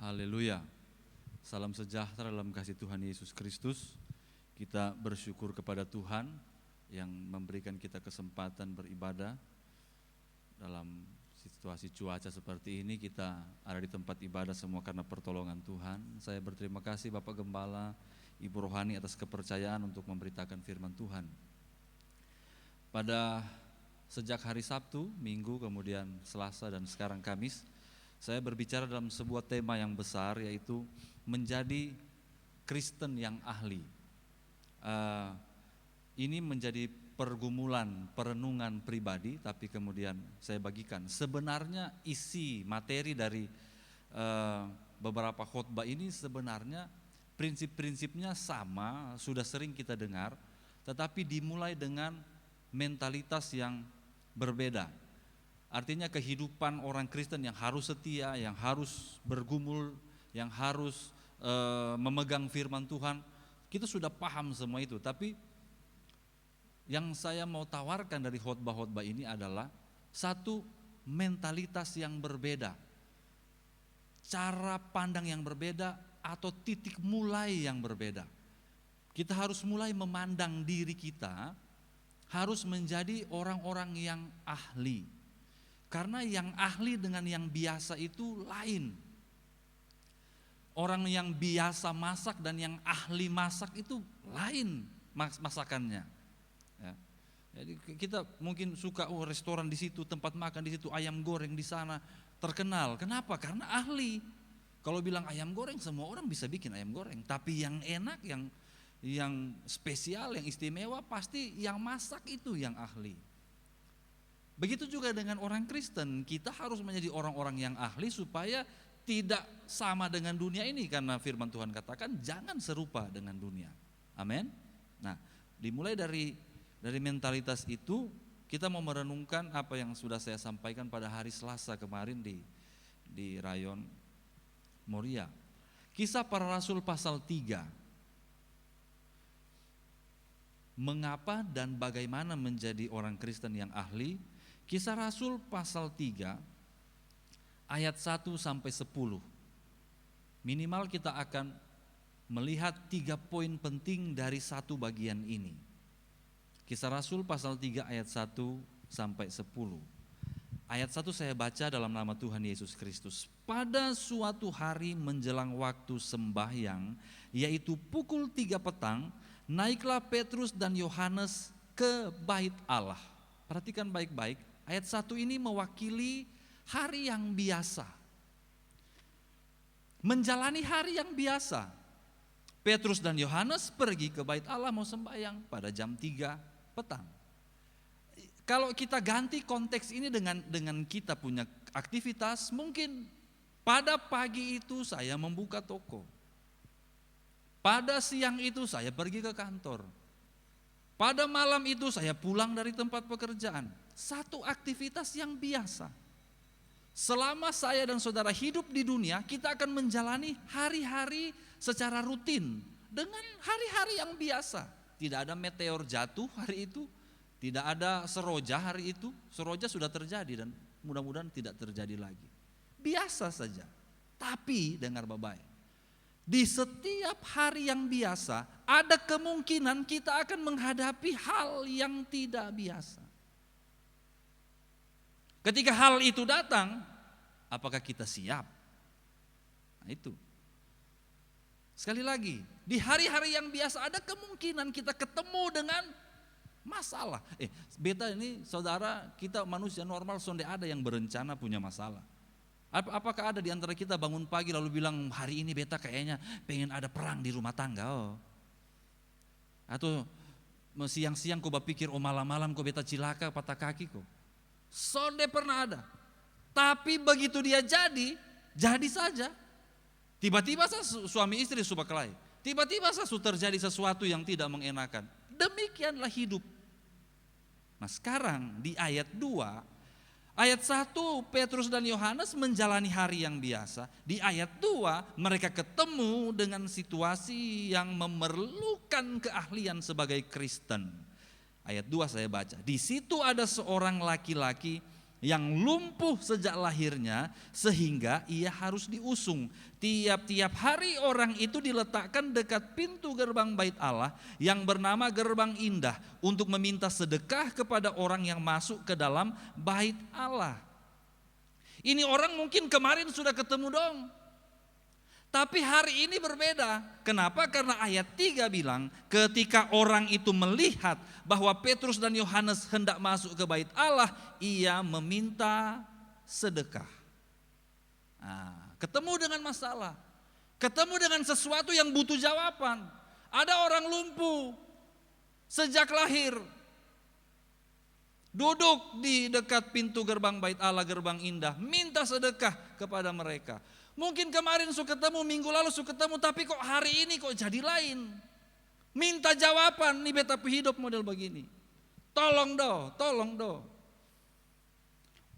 Haleluya. Salam sejahtera dalam kasih Tuhan Yesus Kristus. Kita bersyukur kepada Tuhan yang memberikan kita kesempatan beribadah dalam situasi cuaca seperti ini. Kita ada di tempat ibadah semua karena pertolongan Tuhan. Saya berterima kasih Bapak Gembala, Ibu Rohani atas kepercayaan untuk memberitakan firman Tuhan. Pada sejak hari Sabtu, Minggu, kemudian Selasa dan sekarang Kamis, saya berbicara dalam sebuah tema yang besar, yaitu menjadi Kristen yang ahli. Ini menjadi pergumulan, perenungan pribadi, tapi kemudian saya bagikan. Sebenarnya isi materi dari beberapa khotbah ini sebenarnya prinsip-prinsipnya sama, sudah sering kita dengar, tetapi dimulai dengan mentalitas yang berbeda. Artinya kehidupan orang Kristen yang harus setia, yang harus bergumul, yang harus memegang firman Tuhan, kita sudah paham semua itu. Tapi yang saya mau tawarkan dari khotbah-khotbah ini adalah satu mentalitas yang berbeda, cara pandang yang berbeda, atau titik mulai yang berbeda. Kita harus mulai memandang diri kita, harus menjadi orang-orang yang ahli. Karena yang ahli dengan yang biasa itu lain. Orang yang biasa masak dan yang ahli masak itu lain masakannya. Ya. Jadi kita mungkin suka restoran di situ, tempat makan di situ, ayam goreng di sana terkenal. Kenapa? Karena ahli. Kalau bilang ayam goreng, semua orang bisa bikin ayam goreng. Tapi yang enak, yang spesial, yang istimewa, pasti yang masak itu yang ahli. Begitu juga dengan orang Kristen, kita harus menjadi orang-orang yang ahli supaya tidak sama dengan dunia ini, karena firman Tuhan katakan jangan serupa dengan dunia. Amin. Nah, dimulai dari mentalitas itu, kita mau merenungkan apa yang sudah saya sampaikan pada hari Selasa kemarin di Rayon Moria. Kisah Para Rasul pasal 3. Mengapa dan bagaimana menjadi orang Kristen yang ahli? Kisah Rasul pasal 3 ayat 1 sampai 10. Minimal kita akan melihat 3 poin penting dari satu bagian ini. Kisah Rasul pasal 3 ayat 1 sampai 10. Ayat 1 saya baca dalam nama Tuhan Yesus Kristus. Pada suatu hari menjelang waktu sembahyang, yaitu pukul 3 petang, naiklah Petrus dan Yohanes ke bait Allah. Perhatikan baik-baik. Ayat 1 ini mewakili hari yang biasa. Menjalani hari yang biasa. Petrus dan Yohanes pergi ke bait Allah mau sembahyang pada jam 3 petang. Kalau kita ganti konteks ini dengan kita punya aktivitas, mungkin pada pagi itu saya membuka toko. Pada siang itu saya pergi ke kantor. Pada malam itu saya pulang dari tempat pekerjaan. Satu aktivitas yang biasa. Selama saya dan saudara hidup di dunia, kita akan menjalani hari-hari secara rutin dengan hari-hari yang biasa. Tidak ada meteor jatuh hari itu, tidak ada seroja hari itu. Seroja sudah terjadi dan mudah-mudahan tidak terjadi lagi. Biasa saja. Tapi dengar baik-baik. Di setiap hari yang biasa, ada kemungkinan kita akan menghadapi hal yang tidak biasa. Ketika hal itu datang, apakah kita siap? Nah itu. Sekali lagi, di hari-hari yang biasa ada kemungkinan kita ketemu dengan masalah. Beta ini saudara, kita manusia normal, sonde ada yang berencana punya masalah. Apakah ada di antara kita bangun pagi lalu bilang hari ini beta kayaknya pengen ada perang di rumah tangga? Atau siang-siang kau berpikir malam-malam kau beta cilaka patah kaki kau. Sonde pernah ada. Tapi begitu dia jadi saja. Tiba-tiba suami istri suka kelahi. Tiba-tiba terjadi sesuatu yang tidak mengenakan. Demikianlah hidup. Nah sekarang di ayat 2, ayat 1 Petrus dan Yohanes menjalani hari yang biasa. Di ayat 2 mereka ketemu dengan situasi yang memerlukan keahlian sebagai Kristen. Ayat 2 saya baca. Di situ ada seorang laki-laki yang lumpuh sejak lahirnya sehingga ia harus diusung. Tiap-tiap hari orang itu diletakkan dekat pintu gerbang bait Allah yang bernama Gerbang Indah untuk meminta sedekah kepada orang yang masuk ke dalam bait Allah. Ini orang mungkin kemarin sudah ketemu dong. Tapi hari ini berbeda. Kenapa? Karena ayat 3 bilang ketika orang itu melihat bahwa Petrus dan Yohanes hendak masuk ke bait Allah, ia meminta sedekah. Nah, ketemu dengan masalah. Ketemu dengan sesuatu yang butuh jawaban. Ada orang lumpuh sejak lahir. Duduk di dekat pintu gerbang bait Allah, Gerbang Indah, minta sedekah kepada mereka. Mungkin kemarin suka ketemu, minggu lalu suka ketemu, tapi kok hari ini kok jadi lain. Minta jawaban, nih beta hidup model begini. Tolong do.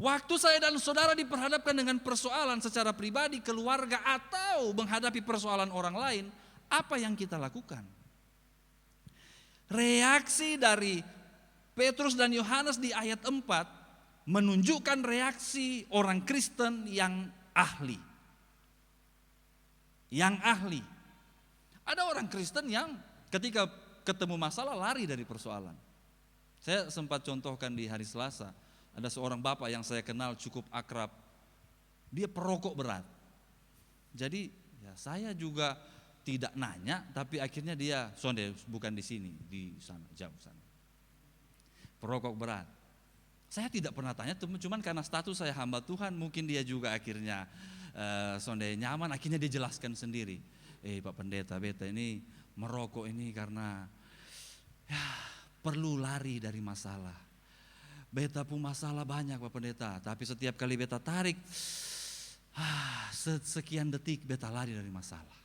Waktu saya dan saudara diperhadapkan dengan persoalan secara pribadi, keluarga, atau menghadapi persoalan orang lain, apa yang kita lakukan? Reaksi dari Petrus dan Yohanes di ayat 4 menunjukkan reaksi orang Kristen yang ahli. Ada orang Kristen yang ketika ketemu masalah lari dari persoalan. Saya sempat contohkan di hari Selasa, ada seorang bapak yang saya kenal cukup akrab. Dia perokok berat. Jadi ya saya juga tidak nanya, tapi akhirnya dia sonde, bukan di sini, di sana, jauh sana. Perokok berat. Saya tidak pernah tanya, cuman karena status saya hamba Tuhan, mungkin dia juga akhirnya sonde nyaman, akhirnya dia jelaskan sendiri. Pak Pendeta, beta ini merokok ini karena ya, perlu lari dari masalah. Beta pun masalah banyak Pak Pendeta, tapi setiap kali beta tarik, sekian detik beta lari dari masalah.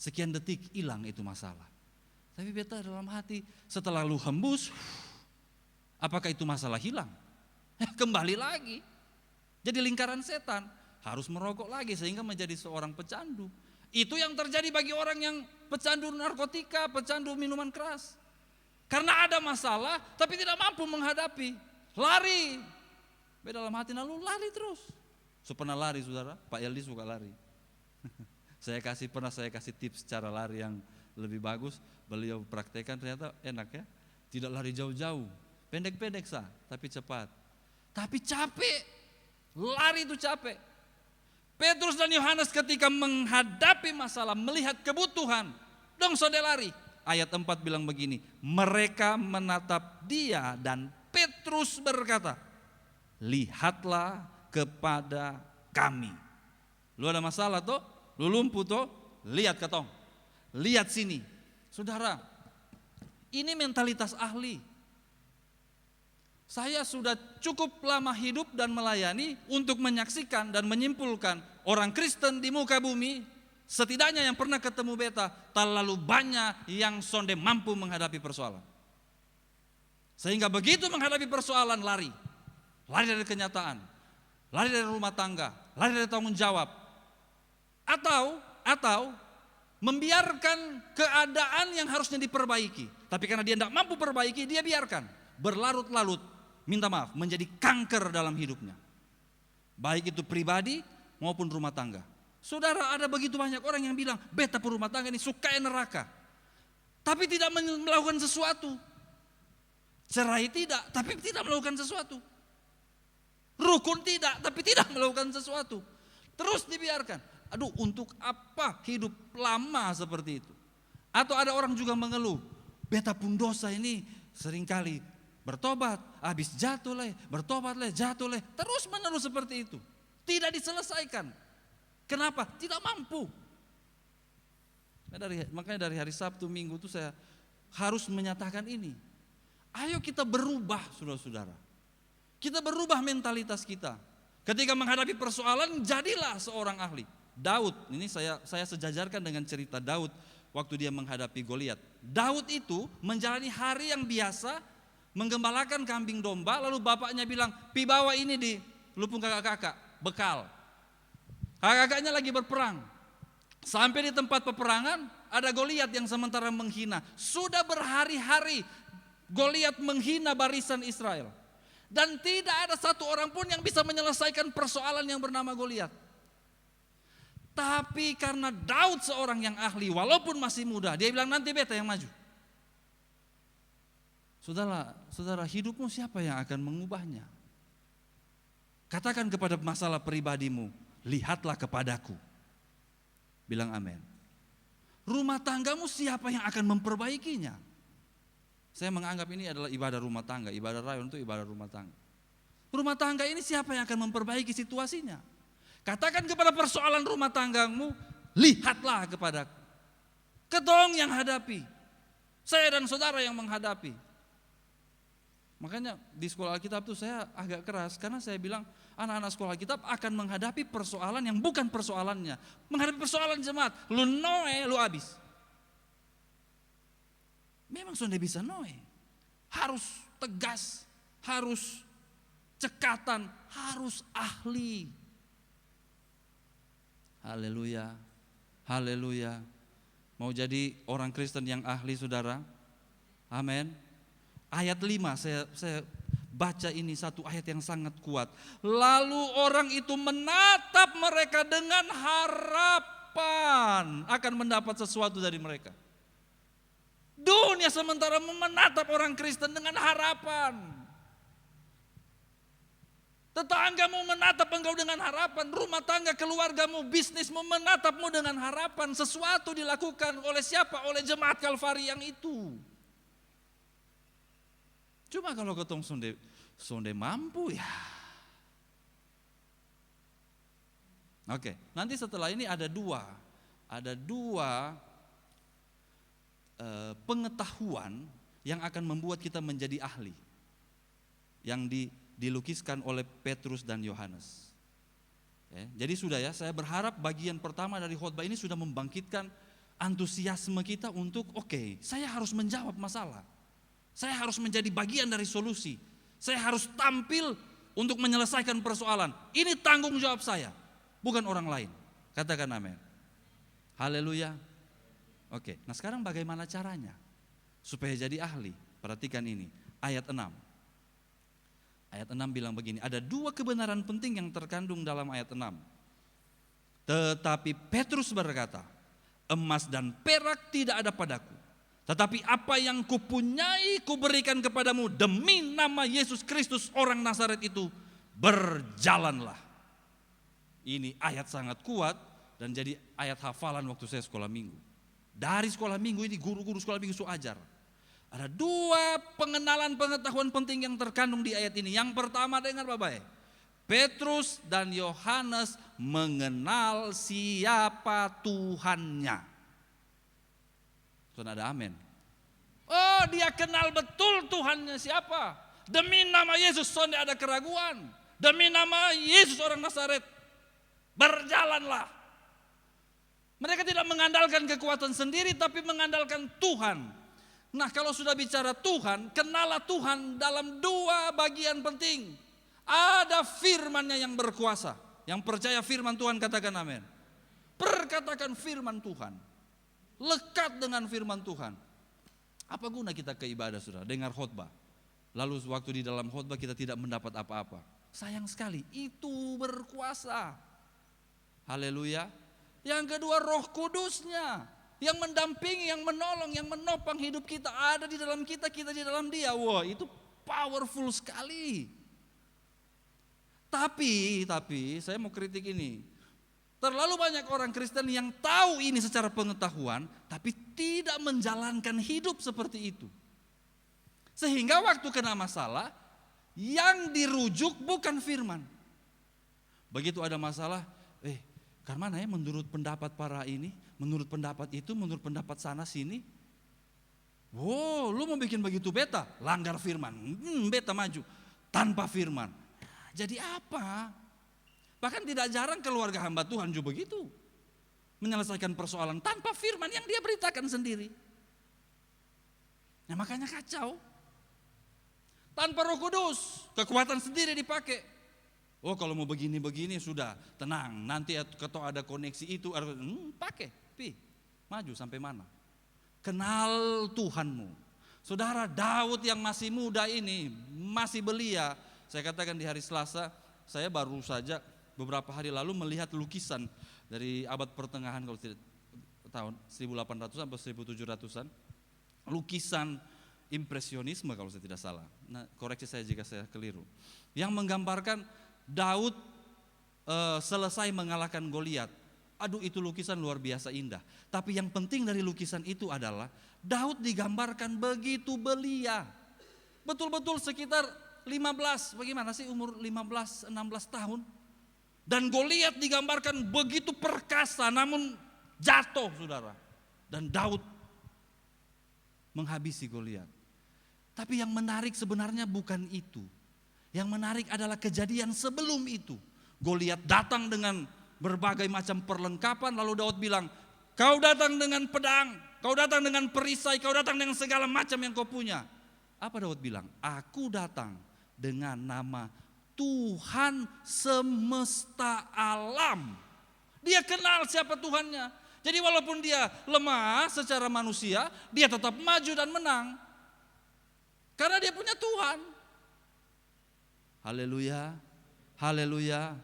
Sekian detik hilang itu masalah. Tapi beta dalam hati setelah lu hembus, apakah itu masalah hilang? Kembali lagi. Jadi lingkaran setan. Harus merokok lagi sehingga menjadi seorang pecandu. Itu yang terjadi bagi orang yang pecandu narkotika, pecandu minuman keras. Karena ada masalah tapi tidak mampu menghadapi. Lari. Beda dalam hati lalu lari terus. Pernah lari saudara? Pak Yeldi suka lari. Pernah saya kasih tips cara lari yang lebih bagus. Beliau praktekkan ternyata enak ya. Tidak lari jauh-jauh. Pendek-pendek tapi cepat. Tapi capek. Lari itu capek. Petrus dan Yohanes ketika menghadapi masalah, melihat kebutuhan, dong sode lari. Ayat 4 bilang begini, mereka menatap dia dan Petrus berkata, lihatlah kepada kami. Lu ada masalah toh? Lu lumpuh toh? Lihat ketong. Lihat sini. Saudara, ini mentalitas ahli. Saya sudah cukup lama hidup dan melayani untuk menyaksikan dan menyimpulkan orang Kristen di muka bumi, setidaknya yang pernah ketemu beta, terlalu banyak yang sonde mampu menghadapi persoalan. Sehingga begitu menghadapi persoalan lari dari kenyataan, lari dari rumah tangga, lari dari tanggung jawab, atau membiarkan keadaan yang harusnya diperbaiki, tapi karena dia tidak mampu perbaiki, dia biarkan berlarut-larut. Minta maaf, menjadi kanker dalam hidupnya. Baik itu pribadi maupun rumah tangga. Saudara, ada begitu banyak orang yang bilang, beta perumah tangga ini suka neraka. Tapi tidak melakukan sesuatu. Cerai tidak, tapi tidak melakukan sesuatu. Rukun tidak, tapi tidak melakukan sesuatu. Terus dibiarkan. Aduh, untuk apa hidup lama seperti itu? Atau ada orang juga mengeluh, beta pun dosa ini seringkali bertobat, habis jatuh leh, bertobat leh, jatuh leh, terus menerus seperti itu. Tidak diselesaikan. Kenapa? Tidak mampu. Makanya dari hari Sabtu Minggu itu saya harus menyatakan ini. Ayo kita berubah saudara-saudara. Kita berubah mentalitas kita. Ketika menghadapi persoalan, jadilah seorang ahli. Daud, ini saya sejajarkan dengan cerita Daud waktu dia menghadapi Goliat. Daud itu menjalani hari yang biasa, menggembalakan kambing domba, lalu bapaknya bilang, pi bawa ini di lupung kakak-kakak, bekal. Kakak-kakaknya lagi berperang. Sampai di tempat peperangan, ada Goliat yang sementara menghina. Sudah berhari-hari Goliat menghina barisan Israel. Dan tidak ada satu orang pun yang bisa menyelesaikan persoalan yang bernama Goliat. Tapi karena Daud seorang yang ahli, walaupun masih muda, dia bilang nanti beta yang maju. Saudara, hidupmu siapa yang akan mengubahnya? Katakan kepada masalah pribadimu, lihatlah kepadaku. Bilang amin. Rumah tanggamu siapa yang akan memperbaikinya? Saya menganggap ini adalah ibadah rumah tangga. Ibadah rayon itu ibadah rumah tangga. Rumah tangga ini siapa yang akan memperbaiki situasinya? Katakan kepada persoalan rumah tanggamu, lihatlah kepadaku. Ketong yang hadapi. Saya dan saudara yang menghadapi. Makanya di sekolah Alkitab itu saya agak keras. Karena saya bilang anak-anak sekolah Alkitab akan menghadapi persoalan yang bukan persoalannya. Menghadapi persoalan jemaat. Lu noe, lu habis. Memang sudah bisa noe. Harus tegas, harus cekatan, harus ahli. Haleluya, haleluya. Mau jadi orang Kristen yang ahli saudara? Amin. Ayat 5 saya baca ini satu ayat yang sangat kuat. Lalu orang itu menatap mereka dengan harapan akan mendapat sesuatu dari mereka. Dunia sementara menatap orang Kristen dengan harapan. Tetanggamu menatap engkau dengan harapan. Rumah tangga, keluargamu, bisnismu menatapmu dengan harapan. Sesuatu dilakukan oleh siapa? Oleh jemaat Kalvari yang itu. Cuma kalau ketong sonde mampu ya. Oke, nanti setelah ini ada dua pengetahuan yang akan membuat kita menjadi ahli. Yang dilukiskan oleh Petrus dan Yohanes. Jadi sudah ya, saya berharap bagian pertama dari khotbah ini sudah membangkitkan antusiasme kita untuk oke, saya harus menjawab masalah. Saya harus menjadi bagian dari solusi. Saya harus tampil untuk menyelesaikan persoalan. Ini tanggung jawab saya, bukan orang lain. Katakan amin. Haleluya. Oke, nah sekarang bagaimana caranya supaya jadi ahli? Perhatikan ini, ayat 6. Ayat 6 bilang begini, ada dua kebenaran penting yang terkandung dalam ayat 6. Tetapi Petrus berkata, emas dan perak tidak ada padaku, tetapi apa yang kupunyai kuberikan kepadamu, demi nama Yesus Kristus orang Nazaret itu, berjalanlah. Ini ayat sangat kuat dan jadi ayat hafalan waktu saya sekolah minggu. Dari sekolah minggu ini guru-guru sekolah minggu sudah ajar. Ada dua pengenalan pengetahuan penting yang terkandung di ayat ini. Yang pertama dengar Bapak, Petrus dan Yohanes mengenal siapa Tuhannya. Sudah ada amin. Oh, dia kenal betul Tuhannya siapa. Demi nama Yesus sudah ada keraguan. Demi nama Yesus orang Nazaret, berjalanlah. Mereka tidak mengandalkan kekuatan sendiri, tapi mengandalkan Tuhan. Nah, kalau sudah bicara Tuhan, kenalah Tuhan dalam dua bagian penting. Ada firman-Nya yang berkuasa. Yang percaya firman Tuhan katakan amin. Perkatakan firman Tuhan. Lekat dengan firman Tuhan. Apa guna kita ke ibadah saudara? Dengar khotbah. Lalu waktu di dalam khotbah kita tidak mendapat apa-apa. Sayang sekali, itu berkuasa. Haleluya. Yang kedua, Roh Kudusnya yang mendampingi, yang menolong, yang menopang hidup kita ada di dalam kita, kita di dalam Dia. Wah, itu powerful sekali. Tapi saya mau kritik ini. Terlalu banyak orang Kristen yang tahu ini secara pengetahuan, tapi tidak menjalankan hidup seperti itu. Sehingga waktu kena masalah, yang dirujuk bukan firman. Begitu ada masalah, karena ya menurut pendapat para ini, menurut pendapat itu, menurut pendapat sana sini. Wow, lu mau bikin begitu beta, langgar firman. Beta maju tanpa firman. Jadi apa? Bahkan tidak jarang keluarga hamba Tuhan juga begitu. Menyelesaikan persoalan tanpa firman yang dia beritakan sendiri. Nah, makanya kacau. Tanpa Roh Kudus, kekuatan sendiri dipakai. Oh, kalau mau begini-begini sudah tenang, nanti kalau ada koneksi itu pakai, maju sampai mana? Kenal Tuhanmu. Saudara, Daud yang masih muda ini, masih belia, Saya katakan di hari Selasa, saya baru saja beberapa hari lalu melihat lukisan dari abad pertengahan, kalau tidak tahun 1800 sampai 1700-an. Lukisan impresionisme kalau saya tidak salah. Nah, koreksi saya jika saya keliru. Yang menggambarkan Daud selesai mengalahkan Goliat. Aduh, itu lukisan luar biasa indah. Tapi yang penting dari lukisan itu adalah Daud digambarkan begitu belia. Betul-betul sekitar 15, bagaimana sih umur 15-16 tahun. Dan Goliat digambarkan begitu perkasa namun jatuh, saudara. Dan Daud menghabisi Goliat. Tapi yang menarik sebenarnya bukan itu. Yang menarik adalah kejadian sebelum itu. Goliat datang dengan berbagai macam perlengkapan, lalu Daud bilang, kau datang dengan pedang, kau datang dengan perisai, kau datang dengan segala macam yang kau punya. Apa Daud bilang? Aku datang dengan nama Tuhan semesta alam. Dia kenal siapa Tuhannya. Jadi walaupun dia lemah secara manusia, dia tetap maju dan menang. Karena dia punya Tuhan. Haleluya, haleluya.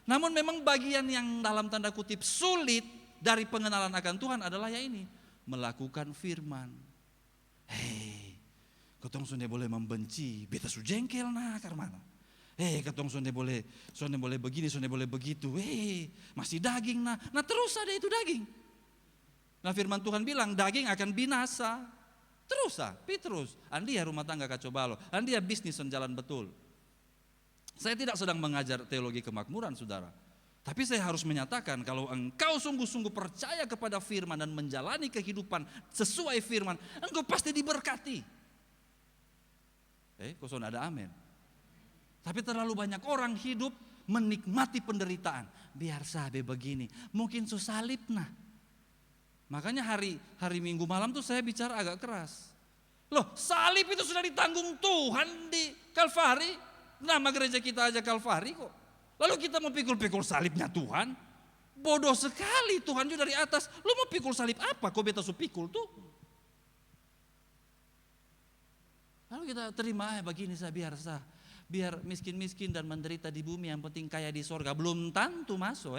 Namun memang bagian yang dalam tanda kutip sulit dari pengenalan akan Tuhan adalah ya ini, melakukan firman. Hei, ketong sunde boleh membenci, beta su jengkel nah karmana. Hei, ketong sunde boleh begini, sunde boleh begitu. Hei, masih daging nah terus ada itu daging. Nah firman Tuhan bilang daging akan binasa. Terus Petrus, andia rumah tangga kacau balau, andia bisnis jalan betul. Saya tidak sedang mengajar teologi kemakmuran, saudara. Tapi saya harus menyatakan kalau engkau sungguh-sungguh percaya kepada firman dan menjalani kehidupan sesuai firman, engkau pasti diberkati. Kosong ada amin. Tapi terlalu banyak orang hidup menikmati penderitaan. Biar sabe begini, mungkin susalib nah. Makanya hari Minggu malam tuh saya bicara agak keras. Loh, salib itu sudah ditanggung Tuhan di Kalvari. Nama gereja kita aja Kalvari kok. Lalu kita mau pikul-pikul salibnya Tuhan. Bodoh sekali, Tuhan juga dari atas. Lu mau pikul salib apa? Kok beta su pikul tuh? Lalu kita terima begini biar miskin-miskin dan menderita di bumi, yang penting kaya di sorga. Belum tentu masuk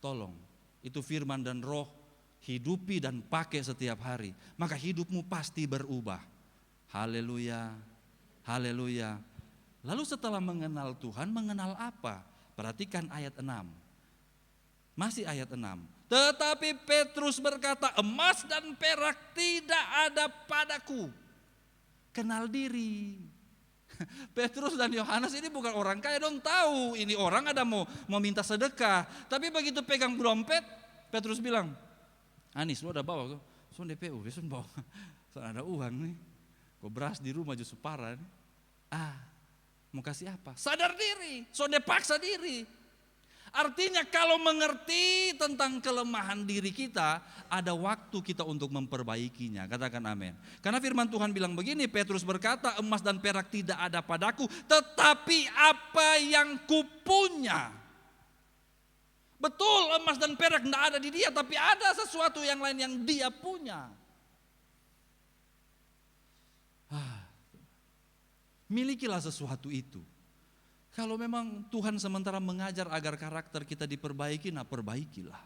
Tolong, itu firman dan roh hidupi dan pakai setiap hari. Maka hidupmu pasti berubah. Haleluya, haleluya. Lalu setelah mengenal Tuhan, mengenal apa? Perhatikan ayat 6. Masih ayat 6. Tetapi Petrus berkata, emas dan perak tidak ada padaku. Kenal diri. Petrus dan Yohanes ini bukan orang kaya, dong tahu ini orang ada mau minta sedekah. Tapi begitu pegang dompet, Petrus bilang, Anis lu ada bawa tuh? Son DPU, son bawa. Son ada uang nih. Kok beras di rumah justru parah nih. Mau kasih apa? Sadar diri, son paksa diri. Artinya kalau mengerti tentang kelemahan diri kita, ada waktu kita untuk memperbaikinya. Katakan amin. Karena firman Tuhan bilang begini, Petrus berkata, emas dan perak tidak ada padaku, tetapi apa yang kupunya. Betul, emas dan perak tidak ada di dia, tapi ada sesuatu yang lain yang dia punya. Milikilah sesuatu itu. Kalau memang Tuhan sementara mengajar agar karakter kita diperbaiki, perbaikilah.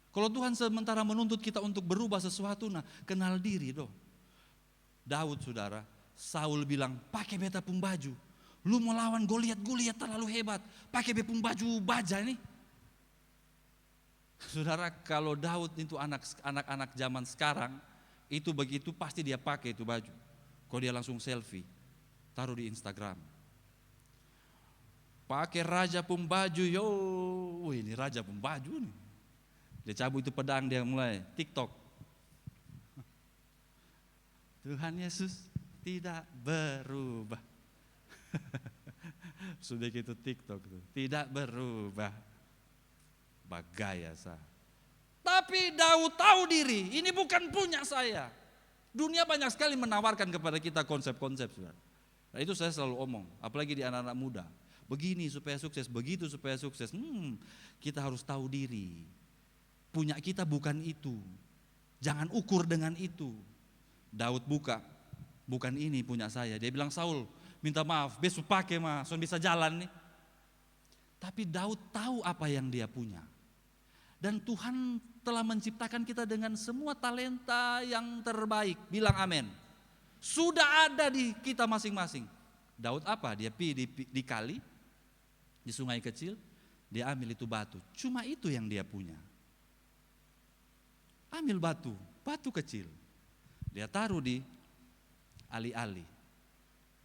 Kalau Tuhan sementara menuntut kita untuk berubah sesuatu, kenal diri dong. Daud saudara, Saul bilang, pakai beta pun baju. Lu mau lawan Goliat terlalu hebat. Pakai beta pun baju baja nih. Saudara, kalau Daud itu anak-anak zaman sekarang, itu begitu pasti dia pakai itu baju. Kalau dia langsung selfie, taruh di Instagram. Pakai raja pun baju, ini raja pun baju nih. Dia cabut itu pedang, dia mulai TikTok. Tuhan Yesus tidak berubah. Sudah gitu TikTok tuh, tidak berubah. Bagaya sah. Tapi Daud tahu diri, ini bukan punya saya. Dunia banyak sekali menawarkan kepada kita konsep-konsep, saudara. Nah, itu saya selalu omong, apalagi di anak-anak muda. Begini supaya sukses, begitu supaya sukses. Kita harus tahu diri. Punya kita bukan itu. Jangan ukur dengan itu. Daud buka bukan ini punya saya. Dia bilang, Saul minta maaf, besok pakai mah, so bisa jalan nih. Tapi Daud tahu apa yang dia punya. Dan Tuhan telah menciptakan kita dengan semua talenta yang terbaik. Bilang amin. Sudah ada di kita masing-masing. Daud apa? Dia pergi di kali, di sungai kecil, dia ambil itu batu. Cuma itu yang dia punya. Ambil batu kecil. Dia taruh di ali-ali.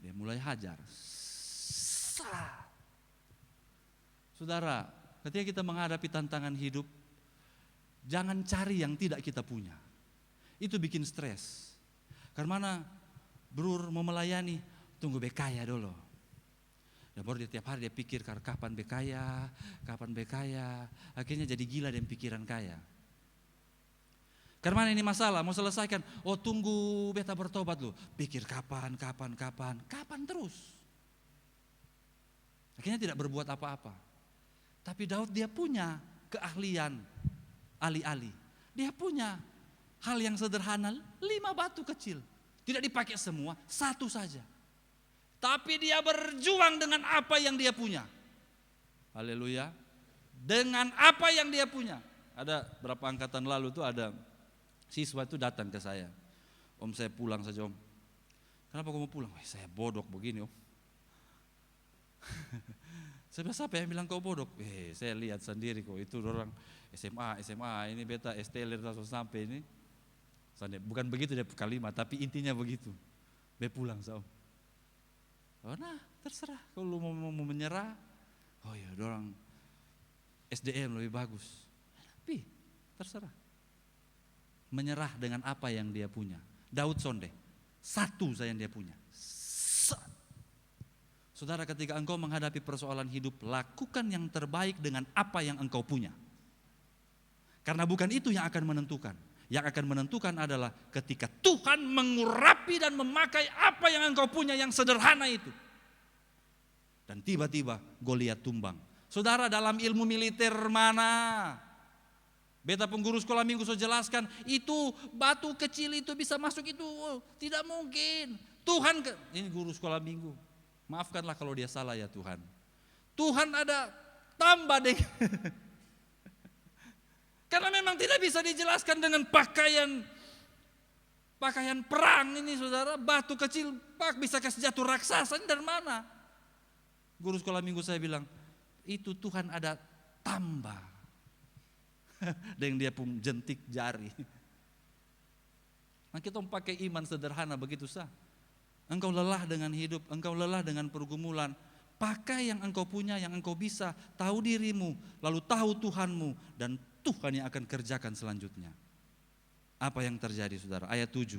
Dia mulai hajar. Saudara, ketika kita menghadapi tantangan hidup, jangan cari yang tidak kita punya. Itu bikin stres. Karena Brur mau melayani, tunggu bekaya dulu. Dan baru dia tiap hari dia pikir kapan bekaya. Akhirnya jadi gila dan pikiran kaya. Karena ini masalah, mau selesaikan. Oh tunggu beta bertobat lu. Pikir kapan terus. Akhirnya tidak berbuat apa-apa. Tapi Daud dia punya keahlian ali-ali. Dia punya hal yang sederhana, 5 batu kecil. Tidak dipakai semua, 1 saja. Tapi dia berjuang dengan apa yang dia punya. Haleluya. Dengan apa yang dia punya. Ada berapa angkatan lalu tuh ada siswa itu datang ke saya. Om saya pulang saja om. Kenapa kamu pulang? Saya bodok begini om. Saya bilang siapa yang bilang kau bodok? Saya lihat sendiri kok itu orang SMA ini beta esteller langsung sampai ini. Bukan begitu dia kalimat, tapi intinya begitu. Be pulang om. Oh nah terserah kalau mau menyerah. Oh ya orang SDM lebih bagus. Tapi terserah. Menyerah dengan apa yang dia punya. Daud sonde, 1 saja yang dia punya. Saudara, ketika engkau menghadapi persoalan hidup, lakukan yang terbaik dengan apa yang engkau punya. Karena bukan itu yang akan menentukan. Yang akan menentukan adalah ketika Tuhan mengurapi dan memakai apa yang engkau punya yang sederhana itu. Dan tiba-tiba Goliat tumbang. Saudara, dalam ilmu militer mana? Beta pengguru sekolah minggu saya jelaskan, itu batu kecil itu bisa masuk itu, tidak mungkin. Tuhan, ini guru sekolah minggu. Maafkanlah kalau dia salah ya Tuhan. Tuhan ada tambah deh. Karena memang tidak bisa dijelaskan dengan pakaian perang ini saudara. Batu kecil bisa kasih jatuh raksasa, ini dari mana? Guru sekolah minggu saya bilang, itu Tuhan ada tambah. Dengan dia pun jentik jari. Nah kita pakai iman sederhana begitu sah. Engkau lelah dengan hidup, engkau lelah dengan pergumulan. Pakai yang engkau punya, yang engkau bisa. Tahu dirimu, lalu tahu Tuhanmu. Dan Tuhan yang akan kerjakan selanjutnya. Apa yang terjadi saudara? Ayat 7.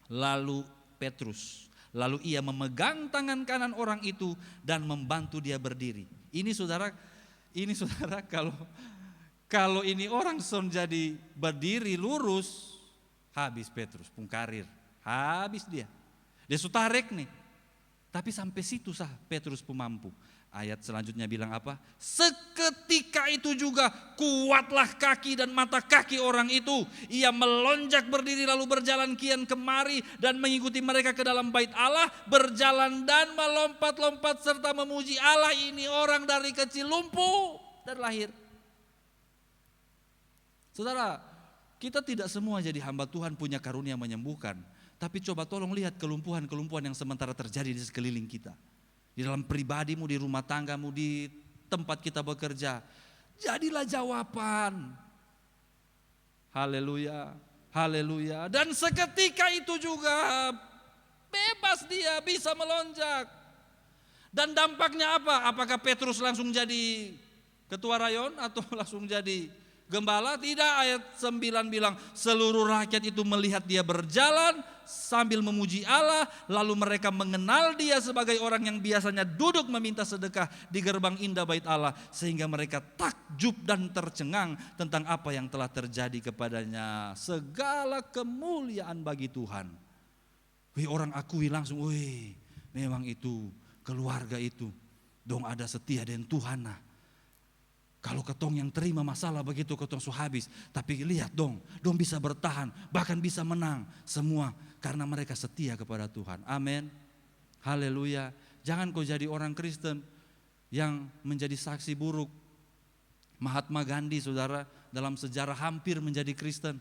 Lalu Petrus, lalu ia memegang tangan kanan orang itu dan membantu dia berdiri. Ini saudara kalau ini orang son jadi berdiri lurus, habis Petrus, pungkarir, habis dia. Dia sutarik nih. Tapi sampai situ sah Petrus pemampu. Ayat selanjutnya bilang apa? Seketika itu juga kuatlah kaki dan mata kaki orang itu. Ia melonjak berdiri lalu berjalan kian kemari dan mengikuti mereka ke dalam bait Allah. Berjalan dan melompat-lompat serta memuji Allah. Ini orang dari kecil lumpuh dan lahir. Saudara, kita tidak semua jadi hamba Tuhan punya karunia menyembuhkan. Tapi coba tolong lihat kelumpuhan-kelumpuhan yang sementara terjadi di sekeliling kita. Di dalam pribadimu, di rumah tanggamu, di tempat kita bekerja. Jadilah jawaban. Haleluya, haleluya. Dan seketika itu juga bebas dia bisa melonjak. Dan dampaknya apa? Apakah Petrus langsung jadi ketua rayon atau langsung jadi gembala? Tidak, ayat 9 bilang seluruh rakyat itu melihat dia berjalan sambil memuji Allah. Lalu mereka mengenal dia sebagai orang yang biasanya duduk meminta sedekah di gerbang indah bait Allah. Sehingga mereka takjub dan tercengang tentang apa yang telah terjadi kepadanya. Segala kemuliaan bagi Tuhan. Orang akui langsung, memang itu keluarga itu dong ada setia dengan Tuhan. Kalau ketong yang terima masalah begitu ketong su habis. Tapi lihat dong bisa bertahan, bahkan bisa menang. Semua karena mereka setia kepada Tuhan. Amin. Haleluya. Jangan kau jadi orang Kristen yang menjadi saksi buruk. Mahatma Gandhi saudara dalam sejarah hampir menjadi Kristen.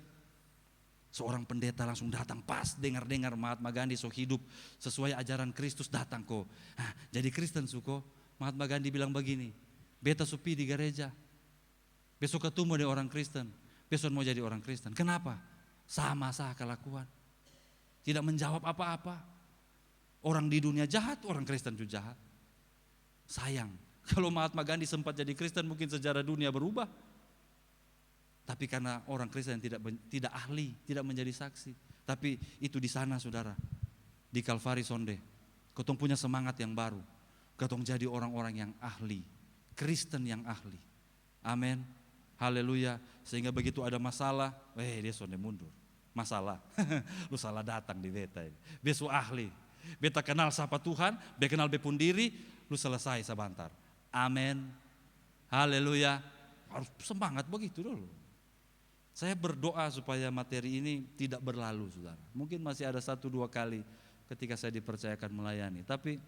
Seorang pendeta langsung datang pas dengar-dengar Mahatma Gandhi so hidup sesuai ajaran Kristus datang kok. Nah, jadi Kristen suko. Mahatma Gandhi bilang begini, beta supi di gereja. Besok ketemu dengan orang Kristen. Besok mau jadi orang Kristen. Kenapa? Sama sah kelakuan. Tidak menjawab apa-apa. Orang di dunia jahat, orang Kristen juga jahat. Sayang, kalau Mahatma Gandhi sempat jadi Kristen mungkin sejarah dunia berubah. Tapi karena orang Kristen tidak ahli, tidak menjadi saksi. Tapi itu di sana saudara, di Kalvari Sonde. Ketong punya semangat yang baru. Ketong jadi orang-orang yang ahli, Kristen yang ahli. Amin. Haleluya. Sehingga begitu ada masalah, dia Sonde mundur. Masalah, lu salah datang di beta ini. Besu ahli. Beta kenal siapa Tuhan, beta kenal bepun diri, lu selesai sebentar. Amin. Haleluya. Harus semangat begitu dulu. Saya berdoa supaya materi ini tidak berlalu saudara. Mungkin masih ada 1-2 kali ketika saya dipercayakan melayani. Tapi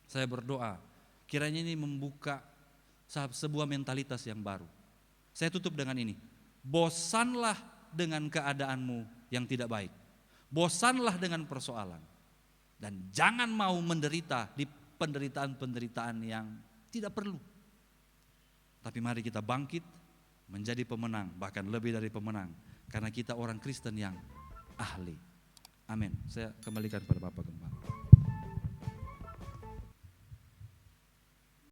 saya berdoa kiranya ini membuka sebuah mentalitas yang baru. Saya tutup dengan ini. Bosanlah dengan keadaanmu yang tidak baik. Bosanlah dengan persoalan. Dan jangan mau menderita di penderitaan-penderitaan yang tidak perlu. Tapi mari kita bangkit menjadi pemenang, bahkan lebih dari pemenang. Karena kita orang Kristen yang ahli. Amin. Saya kembalikan pada Bapak Gembala.